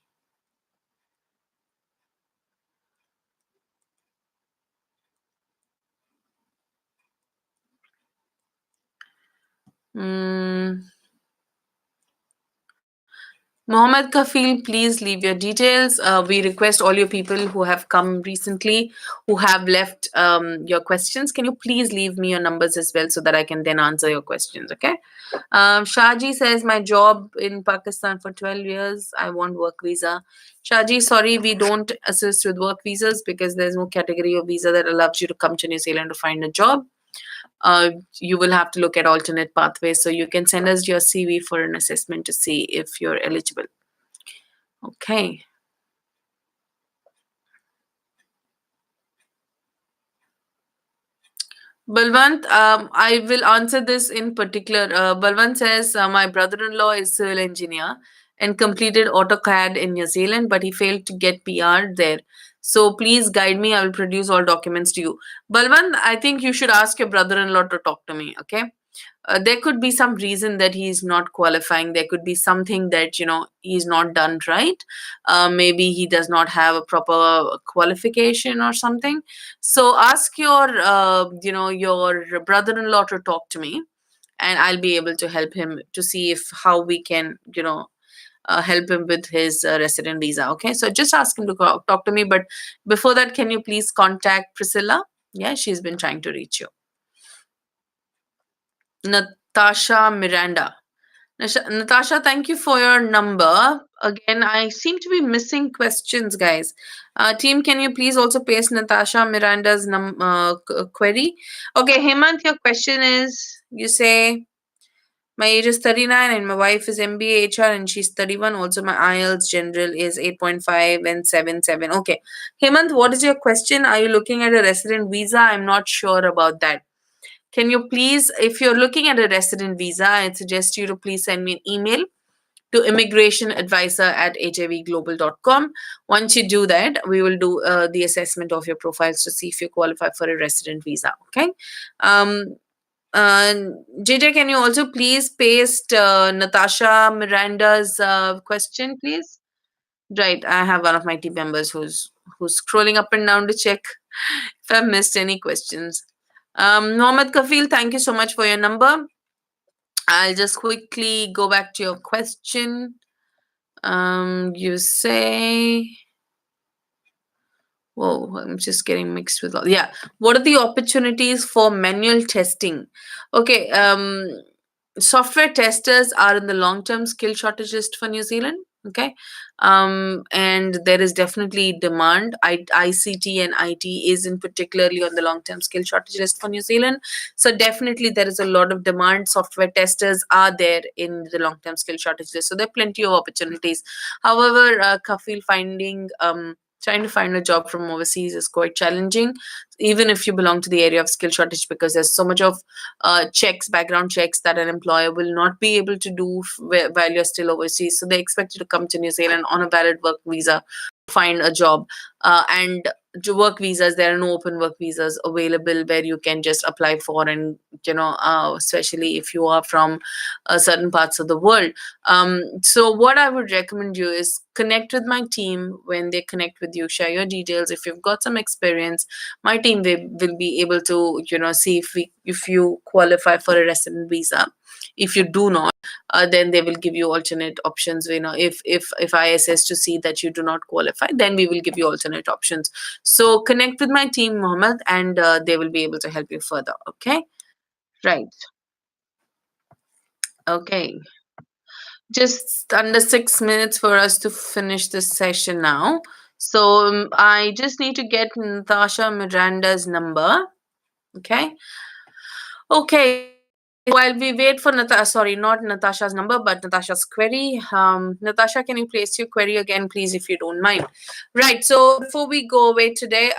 A: Mohammed Kafil, please leave your details. We request all your people who have come recently, who have left your questions. Can you please leave me your numbers as well so that I can then answer your questions? Okay. Shaji says, my job in Pakistan for 12 years. I want work visa. Shaji, sorry, we don't assist with work visas because there's no category of visa that allows you to come to New Zealand to find a job. You will have to look at alternate pathways. So you can send us your CV for an assessment to see if you're eligible. Okay. Balwant, I will answer this in particular. Balwant says, my brother-in-law is civil engineer and completed AutoCAD in New Zealand, but he failed to get PR there. So please guide me. I will produce all documents to you. Balwant, I think you should ask your brother-in-law to talk to me. Okay. There could be some reason that he's not qualifying. There could be something that he's not done right. Maybe he does not have a proper qualification or something. So ask your brother-in-law to talk to me, and I'll be able to help him to see if how we can help him with his resident visa. Okay, so just ask him to talk to me. But before that, can you please contact Priscilla? Yeah, she's been trying to reach you. Natasha Miranda. Natasha, thank you for your number. Again, I seem to be missing questions, guys. Team, can you please also paste Natasha Miranda's query? Okay, Hemant, your question is, you say, My age is 39 and my wife is MBA HR and she's 31. Also, my IELTS general is 8.5 and 7.7. Okay. Hemant, what is your question? Are you looking at a resident visa? I'm not sure about that. Can you please, if you're looking at a resident visa, I suggest you to please send me an email to immigrationadvisor@havglobal.com. Once you do that, we will do the assessment of your profiles to see if you qualify for a resident visa. Okay. Um, uh, JJ, can you also please paste Natasha Miranda's question, please? Right, I have one of my team members who's scrolling up and down to check if I've missed any questions. Mohammed Kafil, thank you so much for your number. I'll just quickly go back to your question. You say, whoa, I'm just getting mixed with all. Yeah, what are the opportunities for manual testing? Okay, software testers are in the long term skill shortage list for New Zealand. Okay. And there is definitely demand. ICT and IT is in particularly on the long term skill shortage list for New Zealand. So definitely there is a lot of demand. Software testers are there in the long term skill shortage list. So there are plenty of opportunities. However, Kafil, trying to find a job from overseas is quite challenging, even if you belong to the area of skill shortage, because there's so much of background checks that an employer will not be able to do while you're still overseas. So they expect you to come to New Zealand on a valid work visa, find a job, and to work visas, there are no open work visas available where you can just apply for, and especially if you are from certain parts of the world. So what I would recommend you is connect with my team. When they connect with you, share your details. If you've got some experience, my team will be able to see if you qualify for a resident visa. If you do not, then they will give you alternate options. If I assess to see that you do not qualify, then we will give you alternate options. So connect with my team, Mohammed, and they will be able to help you further. Okay. Right. Okay. Just under 6 minutes for us to finish this session now. So I just need to get Natasha Miranda's number. Okay. Okay. While we wait for not Natasha's number, but Natasha's query. Natasha, can you place your query again, please, if you don't mind? Right. So before we go away today,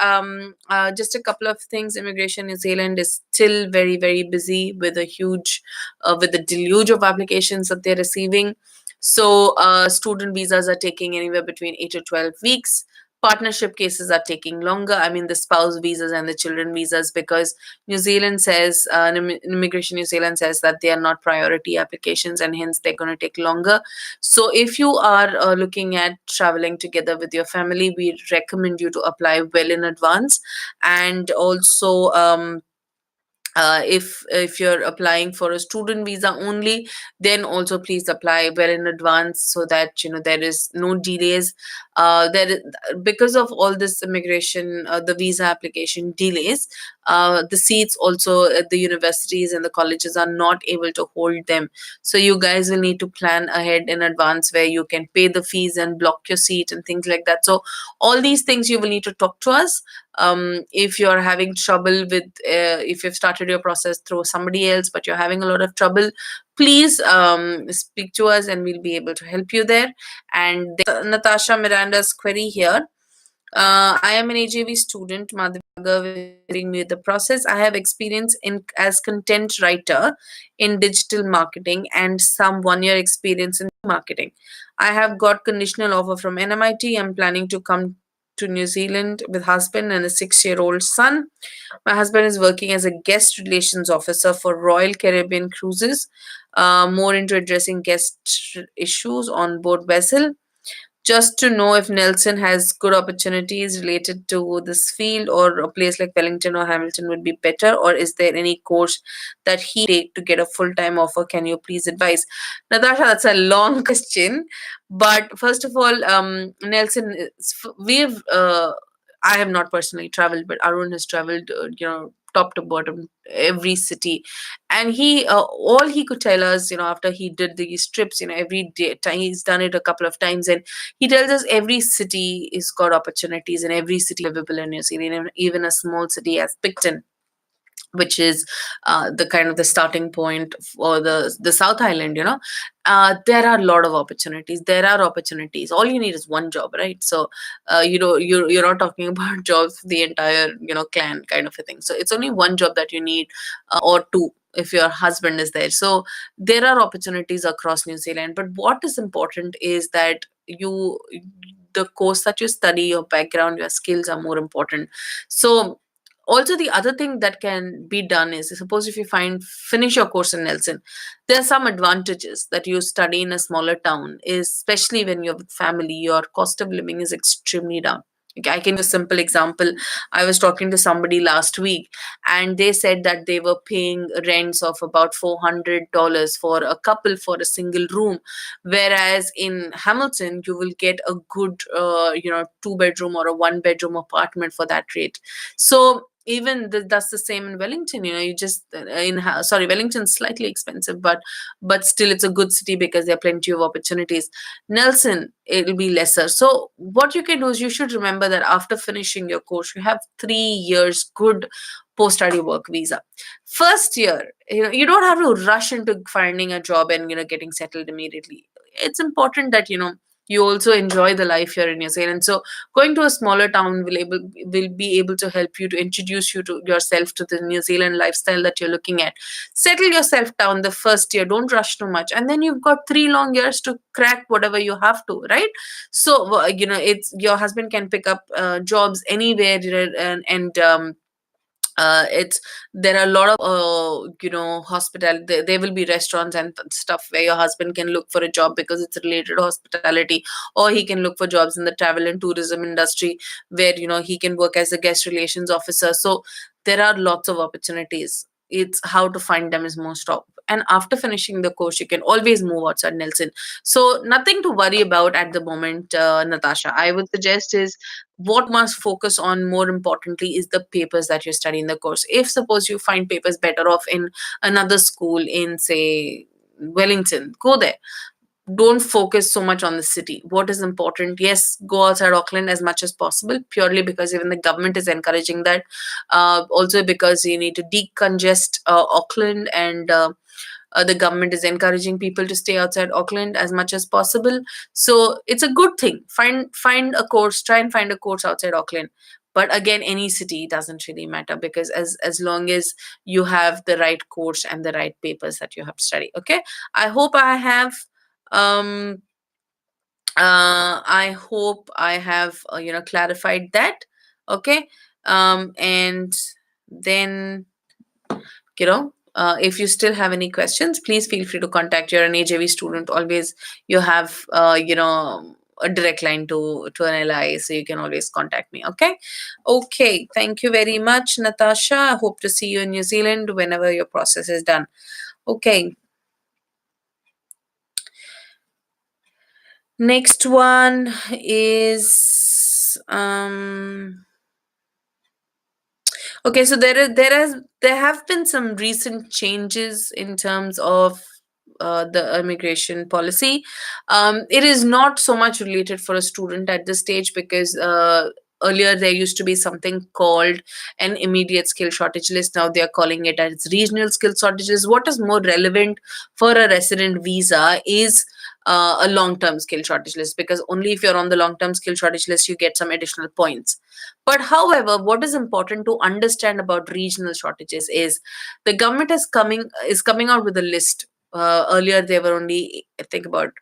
A: just a couple of things. Immigration New Zealand is still very, very busy with with the deluge of applications that they're receiving. So student visas are taking anywhere between 8 to 12 weeks. Partnership cases are taking longer. I mean, the spouse visas and the children visas, because New Zealand says, Immigration New Zealand says that they are not priority applications and hence they're going to take longer. So if you are looking at traveling together with your family, we recommend you to apply well in advance. And also, if you're applying for a student visa only, then also please apply well in advance, so that there is no delays. Because of all this immigration, the visa application delays, the seats also at the universities and the colleges are not able to hold them. So you guys will need to plan ahead in advance, where you can pay the fees and block your seat and things like that. So all these things you will need to talk to us. If you're having trouble with, if you've started your process through somebody else but you're having a lot of trouble, please speak to us and we'll be able to help you there. And Natasha Miranda's query here. I am an AJV student. Madhvi is me with the process. I have experience in as content writer in digital marketing and some 1 year experience in marketing. I have got conditional offer from NMIT. I'm planning to come to New Zealand with husband and a 6-year-old son. My husband is working as a guest relations officer for Royal Caribbean Cruises, more into addressing guest issues on board vessel. Just to know if Nelson has good opportunities related to this field, or a place like Wellington or Hamilton would be better, or is there any course that he take to get a full-time offer? Can you please advise? Natasha, that's a long question, but first of all, Nelson, I have not personally traveled, but Arun has traveled, top to bottom, every city, and he all he could tell us, after he did these trips, every day time he's done it a couple of times, and he tells us every city is got opportunities and every city available in New Zealand, even a small city as Picton. which is the kind of the starting point for the South Island, there are a lot of opportunities. There are opportunities. All you need is one job, right? So you're not talking about jobs for the entire clan kind of a thing. So it's only one job that you need, or two if your husband is there. So there are opportunities across New Zealand. But what is important is that the course that you study, your background, your skills are more important. So also the other thing that can be done is, suppose if you finish your course in Nelson, there are some advantages that you study in a smaller town, especially when you're with family. Your cost of living is extremely down. Okay, I can give a simple example. I was talking to somebody last week, and they said that they were paying rents of about $400 for a couple for a single room, whereas in Hamilton you will get a good two-bedroom or a one-bedroom apartment for that rate. So even that's the same in Wellington. You just sorry, Wellington's slightly expensive, but still it's a good city because there are plenty of opportunities. Nelson, it'll be lesser. So what you can do is, you should remember that after finishing your course, you have 3 years good post-study work visa. First year, you don't have to rush into finding a job and getting settled immediately. It's important that you also enjoy the life here in New Zealand. So going to a smaller town will be able to help you to introduce you to yourself to the New Zealand lifestyle that you're looking at. Settle yourself down the first year. Don't rush too much, and then you've got 3 long years to crack whatever you have to. Right. So it's your husband can pick up jobs anywhere, and it's there are a lot of hospital. There will be restaurants and stuff where your husband can look for a job because it's related to hospitality, or he can look for jobs in the travel and tourism industry where he can work as a guest relations officer. So there are lots of opportunities. It's how to find them is most top. And after finishing the course, you can always move outside Nelson. So nothing to worry about at the moment, Natasha. I would suggest is, what must focus on more importantly is the papers that you study in the course. If suppose you find papers better off in another school in, say, Wellington, go there. Don't focus so much on the city. What is important, yes, go outside Auckland as much as possible, purely because even the government is encouraging that. Also because you need to decongest Auckland, and the government is encouraging people to stay outside Auckland as much as possible. So it's a good thing. Find a course, try and find a course outside Auckland. But again, any city doesn't really matter, because as long as you have the right course and the right papers that you have to study. Okay. I hope I have um I hope I have clarified that. Okay. And then if you still have any questions, please feel free to contact. You're an AJV student. Always you have a direct line to an LI, so you can always contact me. Okay. Okay. Thank you very much, Natasha. I hope to see you in New Zealand whenever your process is done. Okay. Next one is okay, so there have been some recent changes in terms of the immigration policy. It is not so much related for a student at this stage, because earlier there used to be something called an immediate skill shortage list. Now they are calling it as regional skill shortage list. What is more relevant for a resident visa is a long-term skill shortage list, because only if you're on the long-term skill shortage list you get some additional points. But however, what is important to understand about regional shortages is, the government is coming out with a list. Earlier there were only, I think, about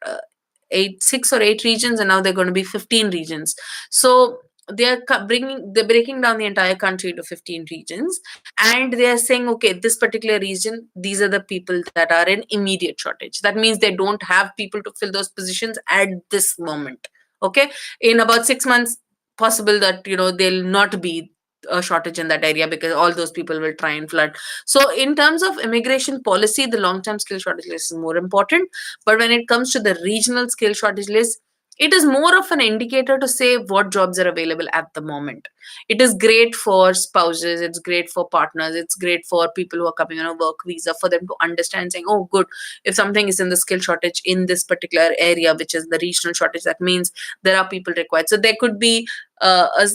A: 6 or 8 regions, and now they're going to be 15 regions. So they're breaking down the entire country into 15 regions, and they are saying, okay, this particular region, these are the people that are in immediate shortage. That means they don't have people to fill those positions at this moment. Okay. In about 6 months, possible that there'll not be a shortage in that area, because all those people will try and flood. So in terms of immigration policy, the long term skill shortage list is more important. But when it comes to the regional skill shortage list, it is more of an indicator to say what jobs are available at the moment. It is great for spouses, it's great for partners, it's great for people who are coming on a work visa, for them to understand, saying, oh good, if something is in the skill shortage in this particular area, which is the regional shortage, that means there are people required. So there could be a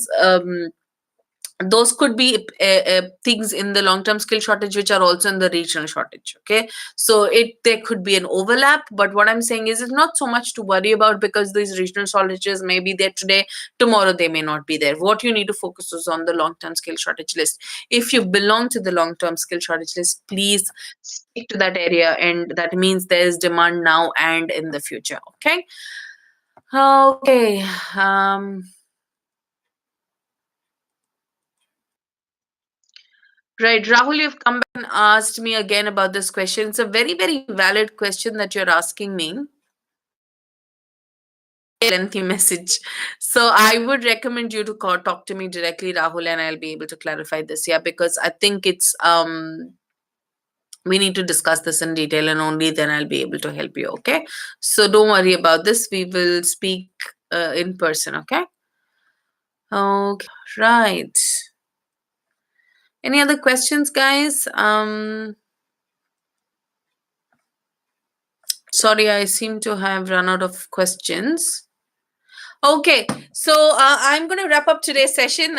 A: those could be things in the long term skill shortage which are also in the regional shortage. Okay, so it there could be an overlap, but what I'm saying is it's not so much to worry about, because these regional shortages may be there today, tomorrow they may not be there. What you need to focus is on the long term skill shortage list. If you belong to the long term skill shortage list, please stick to that area, and that means there is demand now and in the future. Okay. Okay. Right, Rahul, you've come back and asked me again about this question. It's a very, very valid question that you're asking me. Lengthy message. So I would recommend you to talk to me directly, Rahul, and I'll be able to clarify this. Yeah, because I think it's we need to discuss this in detail, and only then I'll be able to help you. Okay. So don't worry about this. We will speak in person. Okay. Okay. Right. Any other questions, guys? Sorry, I seem to have run out of questions. Okay, so I'm going to wrap up today's session.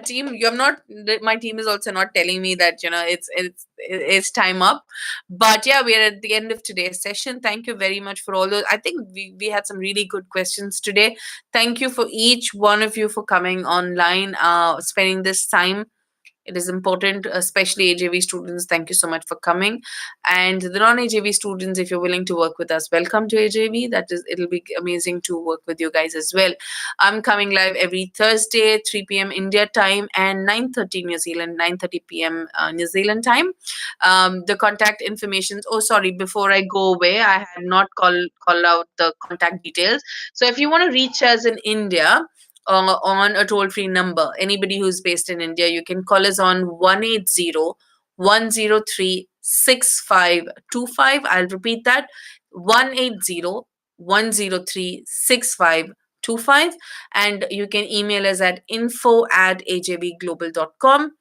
A: Team, you're not. My team is also not telling me that it's time up, but yeah, we're at the end of today's session. Thank you very much for all those. I think we had some really good questions today. Thank you for each one of you for coming online, spending this time. It is important, especially AJV students. Thank you so much for coming. And the non-AJV students, if you're willing to work with us, welcome to AJV. It'll be amazing to work with you guys as well. I'm coming live every Thursday, 3 p.m. India time and 9:30 New Zealand, 9:30 p.m. New Zealand time. The contact information. Oh, sorry. Before I go away, I had not call out the contact details. So if you want to reach us in India, on a toll free number. Anybody who's based in India, you can call us on 180-103-6525. I'll repeat that, 180-103-6525. And you can email us at info@ajvglobal.com.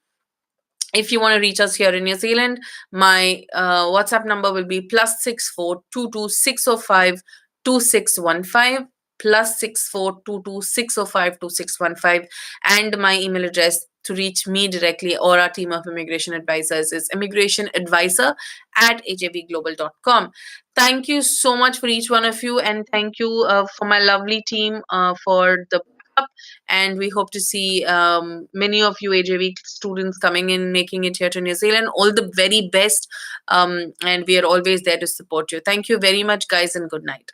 A: If you want to reach us here in New Zealand, my WhatsApp number will be +6422 605 2615, +6422 605 2615, and my email address to reach me directly or our team of immigration advisors is immigrationadvisor@ajvglobal.com. Thank you so much for each one of you, and thank you for my lovely team for the backup. And we hope to see many of you AJV students coming in, making it here to New Zealand. All the very best, and we are always there to support you. Thank you very much, guys, and good night.